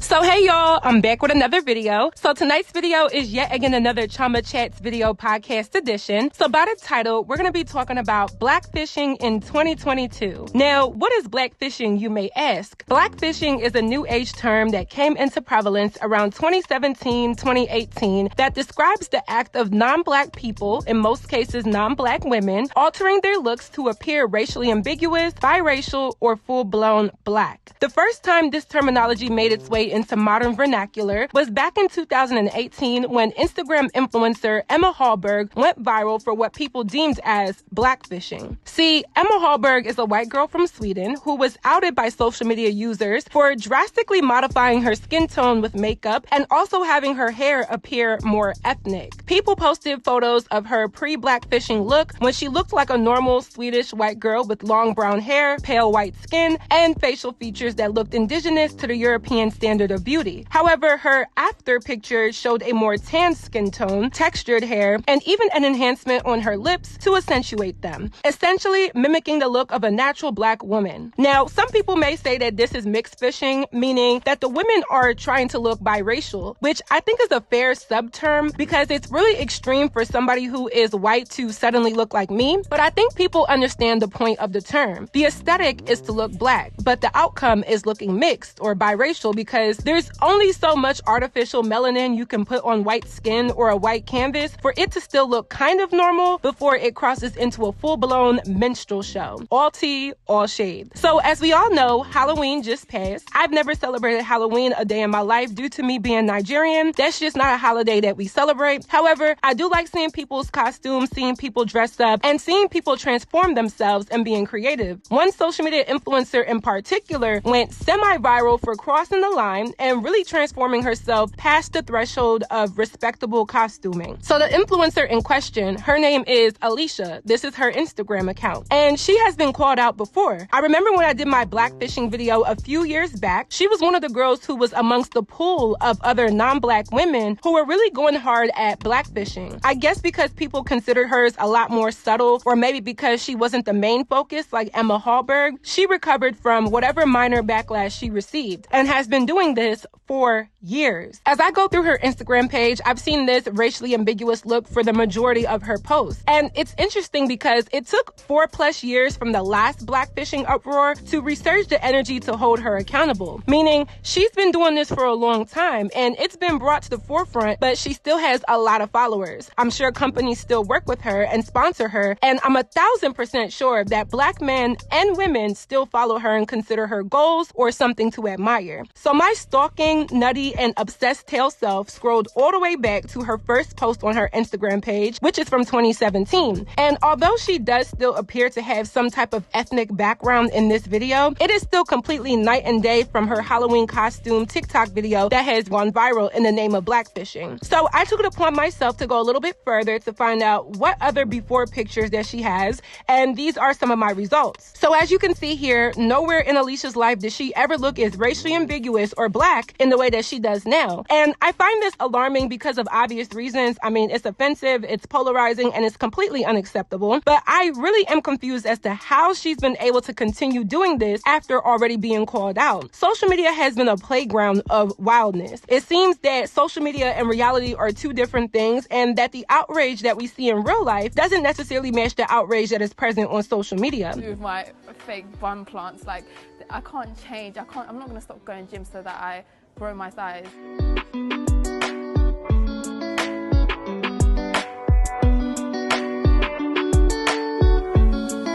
So hey y'all, I'm back with another video. So tonight's video is yet again another Chioma Chats video podcast edition. So by the title, we're going to be talking about Blackfishing in 2022. Now, what is blackfishing, you may ask? Blackfishing is a new age term that came into prevalence around 2017-2018 that describes the act of non-black people, in most cases non-black women, altering their looks to appear racially ambiguous, biracial, or full-blown black. The first time this terminology made its way into modern vernacular was back in 2018 when Instagram influencer Emma Hallberg went viral for what people deemed as blackfishing. See, Emma Hallberg is a white girl from Sweden who was outed by social media users for drastically modifying her skin tone with makeup and also having her hair appear more ethnic. People posted photos of her pre-blackfishing look when she looked like a normal Swedish white girl with long brown hair, pale white skin, and facial features that looked indigenous to the European standard of beauty. However, her after picture showed a more tan skin tone, textured hair, and even an enhancement on her lips to accentuate them, essentially mimicking the look of a natural black woman. Now, some people may say that this is mixed fishing, meaning that the women are trying to look biracial, which I think is a fair subterm because it's really extreme for somebody who is white to suddenly look like me, but I think people understand the point of the term. The aesthetic is to look black, but the outcome is looking mixed or biracial because there's only so much artificial melanin you can put on white skin or a white canvas for it to still look kind of normal before it crosses into a full-blown minstrel show. All tea, all shade. So as we all know, Halloween just passed. I've never celebrated Halloween a day in my life due to me being Nigerian. That's just not a holiday that we celebrate. However, I do like seeing people's costumes, seeing people dressed up, and seeing people transform themselves and being creative. One social media influencer in particular went semi-viral for crossing the line and really transforming herself past the threshold of respectable costuming. So the influencer in question, her name is Alicja. This is her Instagram account. And she has been called out before. I remember when I did my blackfishing video a few years back, she was one of the girls who was amongst the pool of other non-black women who were really going hard at blackfishing. I guess because people considered hers a lot more subtle, or maybe because she wasn't the main focus like Emma Hallberg, she recovered from whatever minor backlash she received and has been doing this for years. As I go through her Instagram page, I've seen this racially ambiguous look for the majority of her posts. And it's interesting because it took 4+ years from the last blackfishing uproar to resurge the energy to hold her accountable. Meaning, she's been doing this for a long time and it's been brought to the forefront, but she still has a lot of followers. I'm sure companies still work with her and sponsor her, and I'm 1000% sure that black men and women still follow her and consider her goals or something to admire. So my stalking, nutty, and obsessed tail self scrolled all the way back to her first post on her Instagram page, which is from 2017. And although she does still appear to have some type of ethnic background in this video, it is still completely night and day from her Halloween costume TikTok video that has gone viral in the name of blackfishing. So I took it upon myself to go a little bit further to find out what other before pictures that she has, and these are some of my results. So as you can see here, nowhere in Alicya's life did she ever look as racially ambiguous or black in the way that she does now. And I find this alarming because of obvious reasons. I mean, it's offensive, it's polarizing, and it's completely unacceptable. But I really am confused as to how she's been able to continue doing this after already being called out. Social media has been a playground of wildness. It seems that social media and reality are two different things, and that the outrage that we see in real life doesn't necessarily match the outrage that is present on social media. With my fake bum plants, like I can't change. I'm not gonna stop going gym so that I grow my size.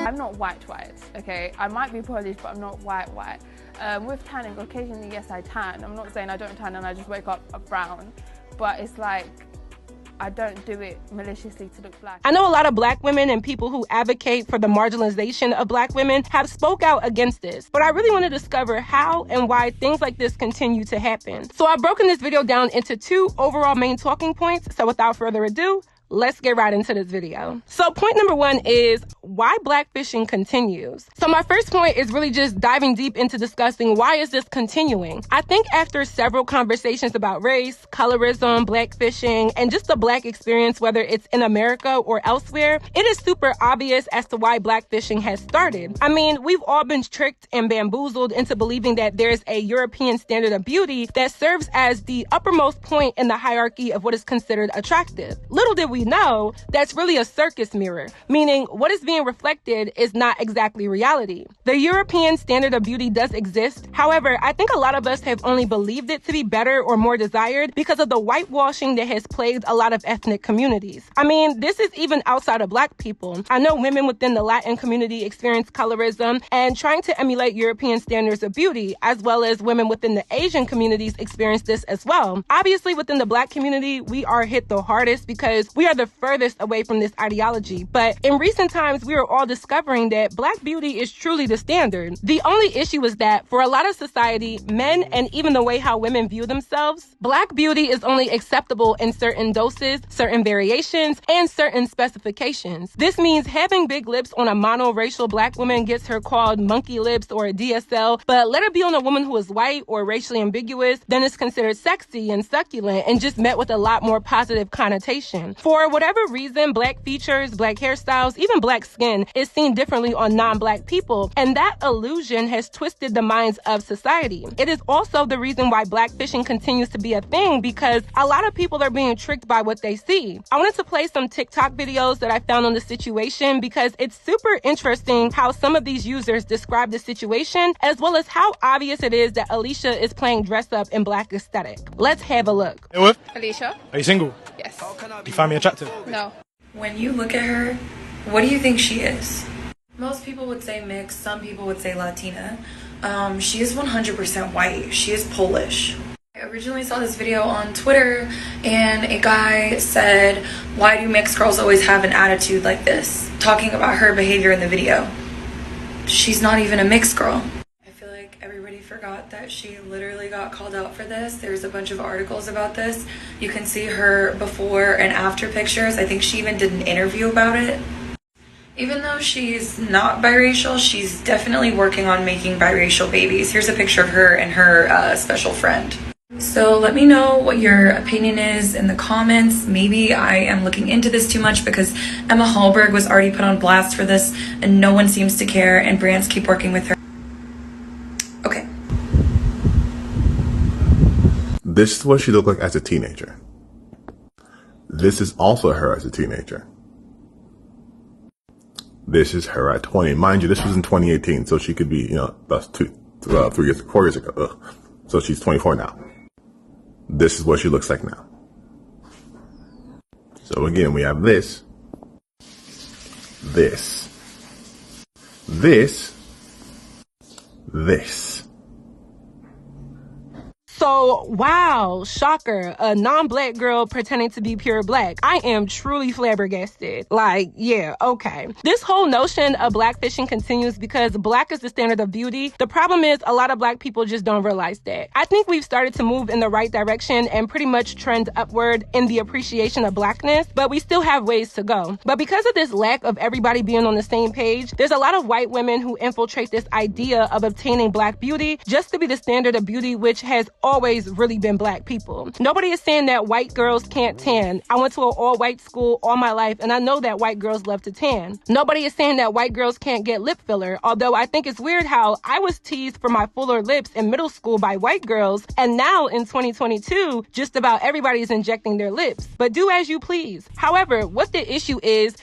I'm not white, okay? I might be Polish, but I'm not white. With tanning, occasionally, yes, I tan. I'm not saying I don't tan and I just wake up brown, but it's like, I don't do it maliciously to look black. I know a lot of black women and people who advocate for the marginalization of black women have spoke out against this, but I really want to discover how and why things like this continue to happen. So I've broken this video down into 2 overall main talking points, so without further ado, let's get right into this video. So point number one is why blackfishing continues. So my first point is really just diving deep into discussing why is this continuing. I think after several conversations about race, colorism, blackfishing, and just the black experience, whether it's in America or elsewhere, it is super obvious as to why blackfishing has started. I mean, we've all been tricked and bamboozled into believing that there's a European standard of beauty that serves as the uppermost point in the hierarchy of what is considered attractive. Little did we know, that's really a circus mirror, meaning what is being reflected is not exactly reality. The European standard of beauty does exist. However, I think a lot of us have only believed it to be better or more desired because of the whitewashing that has plagued a lot of ethnic communities. I mean, this is even outside of black people. I know women within the Latin community experience colorism and trying to emulate European standards of beauty, as well as women within the Asian communities experience this as well. Obviously, within the black community, we are hit the hardest because we are the furthest away from this ideology. But in recent times, we are all discovering that black beauty is truly the standard. The only issue is that for a lot of society, men, and even the way how women view themselves, black beauty is only acceptable in certain doses, certain variations, and certain specifications. This means having big lips on a monoracial black woman gets her called monkey lips or a DSL, but let it be on a woman who is white or racially ambiguous, then it's considered sexy and succulent and just met with a lot more positive connotation. For whatever reason, black features, black hairstyles, even black skin is seen differently on non-black people, and that illusion has twisted the minds of society. It is also the reason why blackfishing continues to be a thing, because a lot of people are being tricked by what they see. I wanted to play some TikTok videos that I found on the situation because it's super interesting how some of these users describe the situation, as well as how obvious it is that Alicia is playing dress up in black aesthetic. Let's have a look. Hey, what? Alicia? Are you single? Yes. Do you find me attractive? No. When you look at her, what do you think she is? Most people would say mixed, some people would say Latina. She is 100% white. She is Polish. I originally saw this video on Twitter and a guy said, why do mixed girls always have an attitude like this? Talking about her behavior in the video. She's not even a mixed girl. I feel like everybody forgot that she literally got called out for this. There's a bunch of articles about this. You can see her before and after pictures. I think she even did an interview about it. Even though she's not biracial, she's definitely working on making biracial babies. Here's a picture of her and her special friend. So let me know what your opinion is in the comments. Maybe I am looking into this too much because Emma Hallberg was already put on blast for this and no one seems to care and brands keep working with her. Okay. This is what she looked like as a teenager. This is also her as a teenager. This is her at 20. Mind you, this was in 2018, so she could be, that's 4 years ago. Ugh. So she's 24 now. This is what she looks like now. So again, we have this, this, So, wow, shocker, a non-black girl pretending to be pure black. I am truly flabbergasted. Like, yeah, okay. This whole notion of blackfishing continues because black is the standard of beauty. The problem is a lot of black people just don't realize that. I think we've started to move in the right direction and pretty much trend upward in the appreciation of blackness, but we still have ways to go. But because of this lack of everybody being on the same page, there's a lot of white women who infiltrate this idea of obtaining black beauty just to be the standard of beauty, which has always really been black people. Nobody is saying that white girls can't tan. I went to an all-white school all my life, and I know that white girls love to tan. Nobody is saying that white girls can't get lip filler, although I think it's weird how I was teased for my fuller lips in middle school by white girls, and now in 2022, just about everybody is injecting their lips. But do as you please. However, what the issue is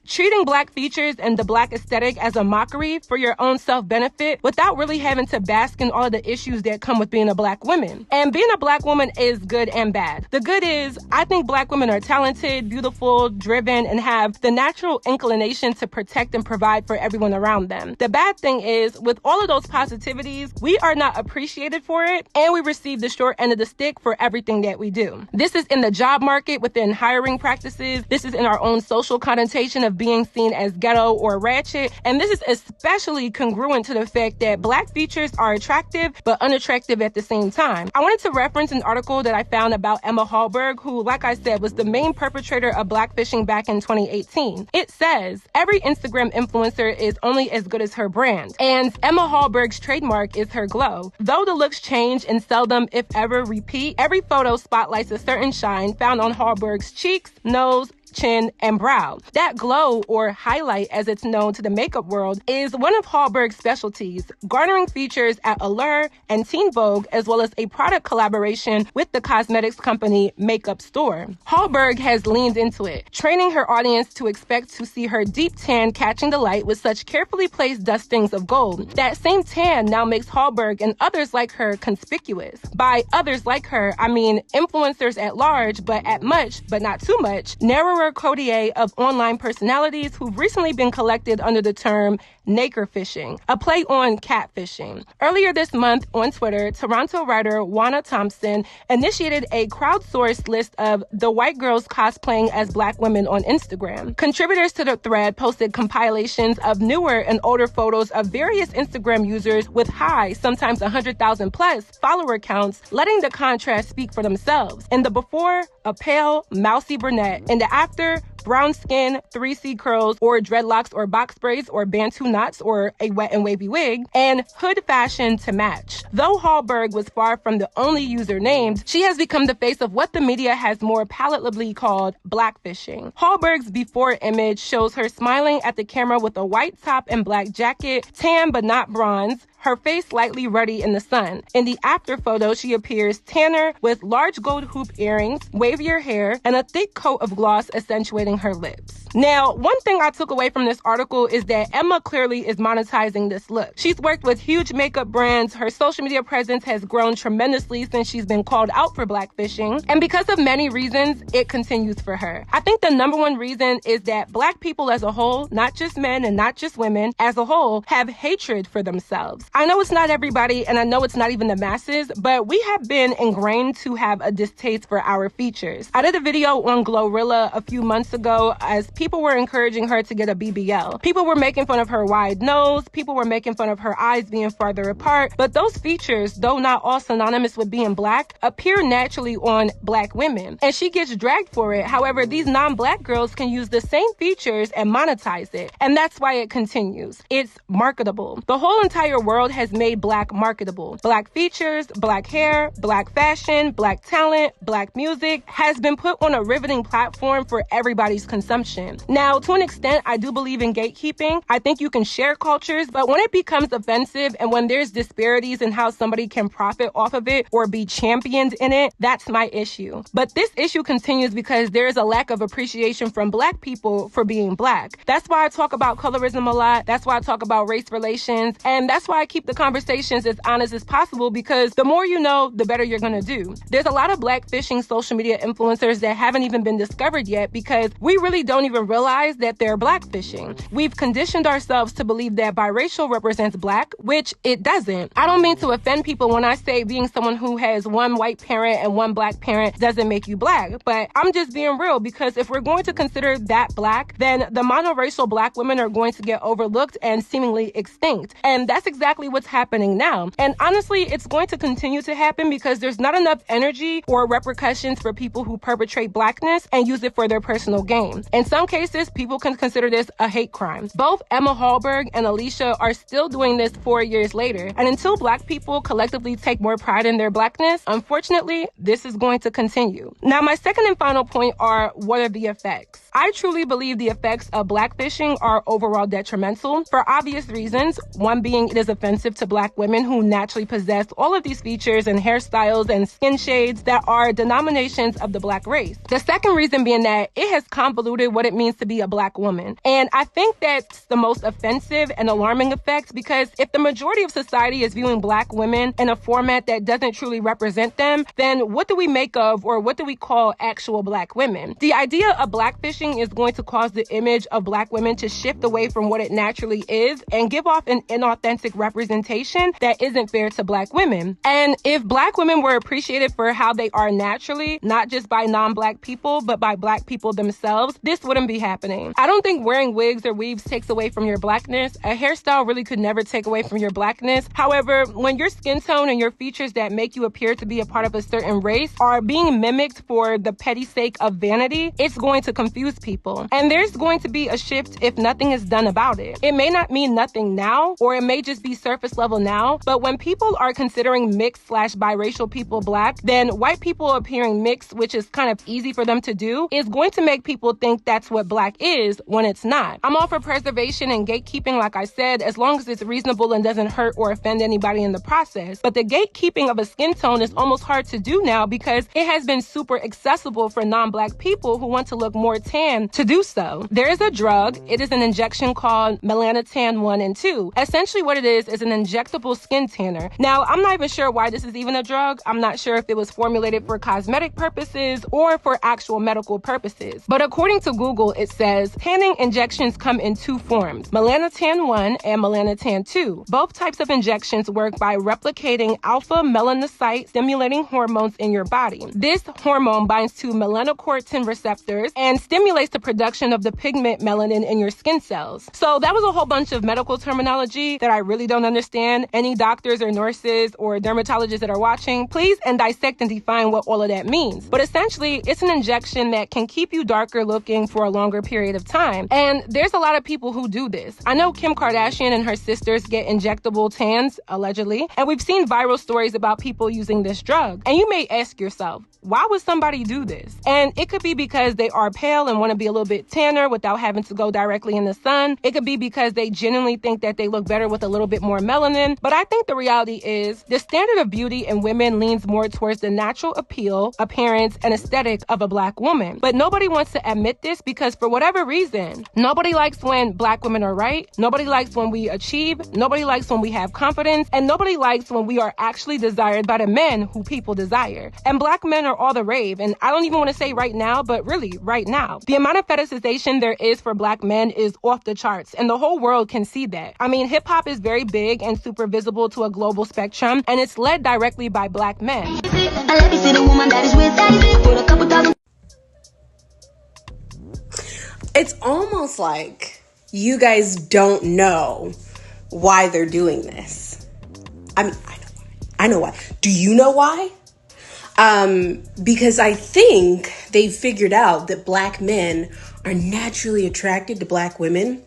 treating black features and the black aesthetic as a mockery for your own self-benefit without really having to bask in all of the issues that come with being a black woman. And being a black woman is good and bad. The good is, I think black women are talented, beautiful, driven, and have the natural inclination to protect and provide for everyone around them. The bad thing is, with all of those positivities, we are not appreciated for it, and we receive the short end of the stick for everything that we do. This is in the job market within hiring practices. This is in our own social connotation of being seen as ghetto or ratchet. And this is especially congruent to the fact that black features are attractive, but unattractive at the same time. I wanted to reference an article that I found about Emma Hallberg, who, like I said, was the main perpetrator of blackfishing back in 2018. It says, every Instagram influencer is only as good as her brand, and Emma Hallberg's trademark is her glow. Though the looks change and seldom, if ever, repeat, every photo spotlights a certain shine found on Hallberg's cheeks, nose, chin, and brow. That glow, or highlight as it's known to the makeup world, is one of Hallberg's specialties, garnering features at Allure and Teen Vogue, as well as a product collaboration with the cosmetics company Makeup Store. Hallberg has leaned into it, training her audience to expect to see her deep tan catching the light with such carefully placed dustings of gold. That same tan now makes Hallberg and others like her conspicuous. By others like her, I mean influencers at large, but at much, but not too much, narrower coterie of online personalities who've recently been collected under the term NIGERIAN, a play on catfishing. Earlier this month on Twitter, Toronto writer Juana Thompson initiated a crowdsourced list of the white girls cosplaying as black women on Instagram. Contributors to the thread posted compilations of newer and older photos of various Instagram users with high, sometimes 100,000 plus follower counts, letting the contrast speak for themselves. In the before, a pale, mousy brunette. In the after, brown skin, 3C curls, or dreadlocks, or box braids, or Bantu knots, or a wet and wavy wig, and hood fashion to match. Though Hallberg was far from the only user named, she has become the face of what the media has more palatably called blackfishing. Hallberg's before image shows her smiling at the camera with a white top and black jacket, tan but not bronze, her face slightly ruddy in the sun. In the after photo, she appears tanner with large gold hoop earrings, wavier hair, and a thick coat of gloss accentuating her lips. Now, one thing I took away from this article is that Emma clearly is monetizing this look. She's worked with huge makeup brands. Her social media presence has grown tremendously since she's been called out for blackfishing. And because of many reasons, it continues for her. I think the number one reason is that black people as a whole, not just men and not just women, as a whole, have hatred for themselves. I know it's not everybody, and I know it's not even the masses, but we have been ingrained to have a distaste for our features. I did a video on Glorilla a few months ago as people were encouraging her to get a BBL. People were making fun of her wide nose, people were making fun of her eyes being farther apart, but those features, though not all synonymous with being black, appear naturally on black women, and she gets dragged for it. However, these non-black girls can use the same features and monetize it, and that's why it continues. It's marketable. The whole entire world has made black marketable. Black features, black hair, black fashion, black talent, black music has been put on a riveting platform for everybody's consumption. Now, to an extent, I do believe in gatekeeping. I think you can share cultures, but when it becomes offensive and when there's disparities in how somebody can profit off of it or be championed in it, that's my issue. But this issue continues because there is a lack of appreciation from black people for being black. That's why I talk about colorism a lot. That's why I talk about race relations. And that's why I keep the conversations as honest as possible, because the more you know, the better you're going to do. There's a lot of blackfishing social media influencers that haven't even been discovered yet because we really don't even realize that they're blackfishing. We've conditioned ourselves to believe that biracial represents black, which it doesn't. I don't mean to offend people when I say being someone who has one white parent and one black parent doesn't make you black, but I'm just being real, because if we're going to consider that black, then the monoracial black women are going to get overlooked and seemingly extinct. And that's exactly what's happening now. And honestly, it's going to continue to happen because there's not enough energy or repercussions for people who perpetrate blackness and use it for their personal gain. In some cases, people can consider this a hate crime. Both Emma Hallberg and Alicia are still doing this 4 years later. And until black people collectively take more pride in their blackness, unfortunately, this is going to continue. Now, my second and final point are, what are the effects? I truly believe the effects of blackfishing are overall detrimental for obvious reasons. One being it is offensive to black women who naturally possess all of these features and hairstyles and skin shades that are denominations of the black race. The second reason being that it has convoluted what it means to be a black woman. And I think that's the most offensive and alarming effect, because if the majority of society is viewing black women in a format that doesn't truly represent them, then what do we make of, or what do we call actual black women? The idea of blackfishing is going to cause the image of black women to shift away from what it naturally is and give off an inauthentic representation representation that isn't fair to Black women. And if Black women were appreciated for how they are naturally, not just by non-Black people, but by Black people themselves, this wouldn't be happening. I don't think wearing wigs or weaves takes away from your Blackness. A hairstyle really could never take away from your Blackness. However, when your skin tone and your features that make you appear to be a part of a certain race are being mimicked for the petty sake of vanity, it's going to confuse people. And there's going to be a shift if nothing is done about it. It may not mean nothing now, or it may just be surface level now, but when people are considering mixed/biracial people Black, then white people appearing mixed, which is kind of easy for them to do, is going to make people think that's what Black is when it's not. I'm all for preservation and gatekeeping, like I said, as long as it's reasonable and doesn't hurt or offend anybody in the process. But the gatekeeping of a skin tone is almost hard to do now because it has been super accessible for non-Black people who want to look more tan to do so. There is a drug. It is an injection called Melanotan 1 and 2. Essentially what it is an injectable skin tanner. Now, I'm not even sure why this is even a drug. I'm not sure if it was formulated for cosmetic purposes or for actual medical purposes. But according to Google, it says tanning injections come in two forms, Melanotan 1 and Melanotan 2. Both types of injections work by replicating alpha melanocyte stimulating hormones in your body. This hormone binds to melanocortin receptors and stimulates the production of the pigment melanin in your skin cells. So that was a whole bunch of medical terminology that I really don't understand. Any doctors or nurses or dermatologists that are watching, please and dissect and define what all of that means. But essentially, it's an injection that can keep you darker looking for a longer period of time. And there's a lot of people who do this. I know Kim Kardashian and her sisters get injectable tans, allegedly, and we've seen viral stories about people using this drug. And you may ask yourself, why would somebody do this? And it could be because they are pale and want to be a little bit tanner without having to go directly in the sun. It could be because they genuinely think that they look better with a little bit more melanin. But I think the reality is the standard of beauty in women leans more towards the natural appeal, appearance, and aesthetic of a Black woman. But nobody wants to admit this because for whatever reason, nobody likes when Black women are right. Nobody likes when we achieve. Nobody likes when we have confidence. And nobody likes when we are actually desired by the men who people desire. And Black men are all the rave. And I don't even want to say right now, but really right now. The amount of fetishization there is for Black men is off the charts. And the whole world can see that. I mean, hip hop is very big and super visible to a global spectrum. And it's led directly by Black men. It's almost like you guys don't know why they're doing this. I mean, I know why. Do you know why? Because I think they figured out that Black men are naturally attracted to Black women,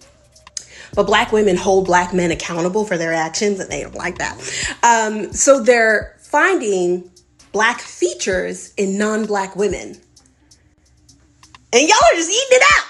but Black women hold Black men accountable for their actions, and they don't like that. So they're finding Black features in non-Black women. And y'all are just eating it out.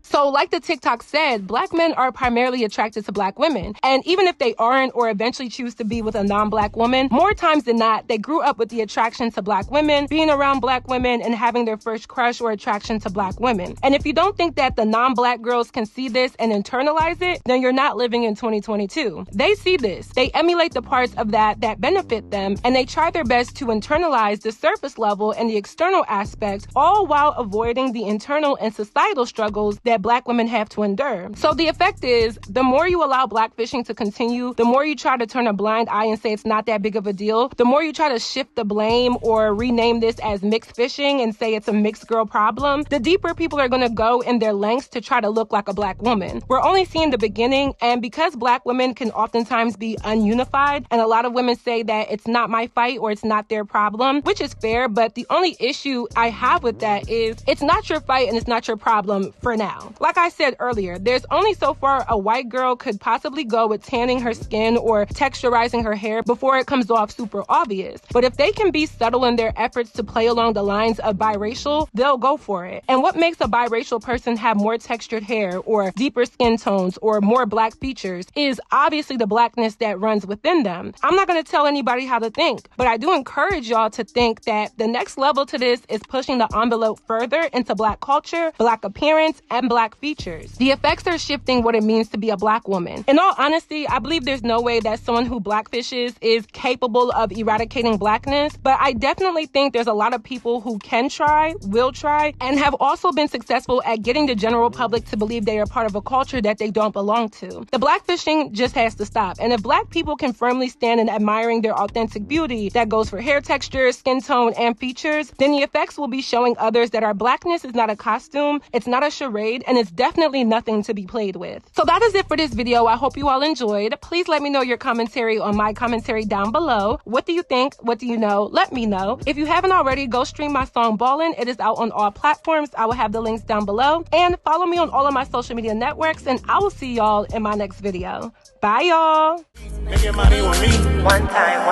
So like the TikTok said, Black men are primarily attracted to Black women. And even if they aren't or eventually choose to be with a non-Black woman, more times than not, they grew up with the attraction to Black women, being around Black women, and having their first crush or attraction to Black women. And if you don't think that the non-Black girls can see this and internalize it, then you're not living in 2022. They see this. They emulate the parts of that benefit them, and they try their best to internalize the surface level and the external aspects, all while avoiding the internal and societal struggles that Black women have to endure. So the effect is, the more you allow Blackfishing to continue, the more you try to turn a blind eye and say it's not that big of a deal, the more you try to shift the blame or rename this as mixed fishing and say it's a mixed girl problem, the deeper people are going to go in their lengths to try to look like a Black woman. We're only seeing the beginning, and because Black women can oftentimes be ununified, and a lot of women say that it's not my fight or it's not their problem, which is fair, but the only issue I have with that is it's not your fight and it's not your problem for now. Like I said earlier, there's only so far a white girl could possibly go with tanning her skin or texturizing her hair before it comes off super obvious. But if they can be subtle in their efforts to play along the lines of biracial, they'll go for it. And what makes a biracial person have more textured hair or deeper skin tones or more Black features is obviously the Blackness that runs within them. I'm not going to tell anybody how to think, but I do encourage y'all to think that the next level to this is pushing the envelope further into Black culture, Black appearance, and Black black features. The effects are shifting what it means to be a black woman. In all honesty, I believe there's no way that someone who blackfishes is capable of eradicating blackness, but I definitely think there's a lot of people who can try, will try, and have also been successful at getting the general public to believe they are part of a culture that they don't belong to. The blackfishing just has to stop, and if black people can firmly stand in admiring their authentic beauty that goes for hair texture, skin tone, and features, then the effects will be showing others that our blackness is not a costume, it's not a charade, and it's definitely nothing to be played with. So that is it for this video. I hope you all enjoyed. Please let me know your commentary on my commentary down below. What do you think? What do you know? Let me know. If you haven't already, go stream my song Ballin'. It is out on all platforms. I will have the links down below. And follow me on all of my social media networks, and I will see y'all in my next video. Bye, y'all. Making money with me. One time.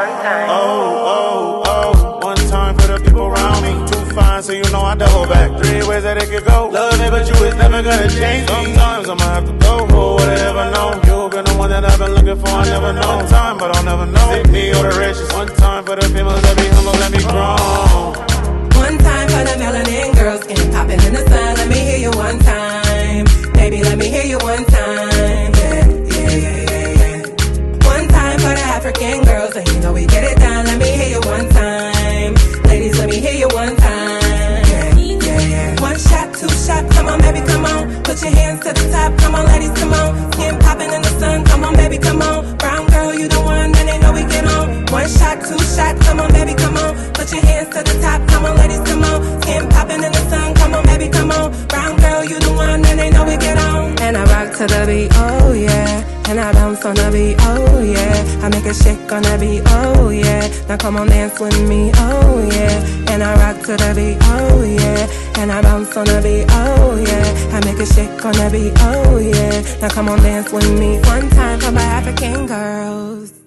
One time for the people around me. Too fine, so you know I double back. 3 ways that it could go. Love me, but you is never gonna change me. Sometimes I'ma have to go for whatever know. You've been the one that I've been looking for, I never know. One time, but I'll never know. Take me or the riches. One time for the people that be humble, let me grow. One time for the melanin girls, skin popping in the sun. Let me hear you one time. Baby, let me hear you one time. Yeah. One time for the African girls, and you know we get it done. Let me hear you one time. Ladies, let me hear you one time. Yeah. One shot, 2 shot, come on, baby, come on. Put your hands to the top, come on, ladies, come on. Skin popping in the sun, come on, baby, come on. Brown girl, you the one, and they know we get on. One shot, 2 shot, come on, baby, come on. Put your hands to the top, come on, ladies, come on. Skin popping in the sun, come on, baby, come on. Brown girl, you the one, and they know we get on. And I rock to the beat, oh yeah. And I bounce on the beat, oh yeah. I make a shake on the beat, oh yeah. Now come on, dance with me, oh yeah. And I rock to the beat, oh yeah. And I bounce on the beat, oh yeah. I make a shake on the beat, oh yeah. Now come on, dance with me one time for my African girls.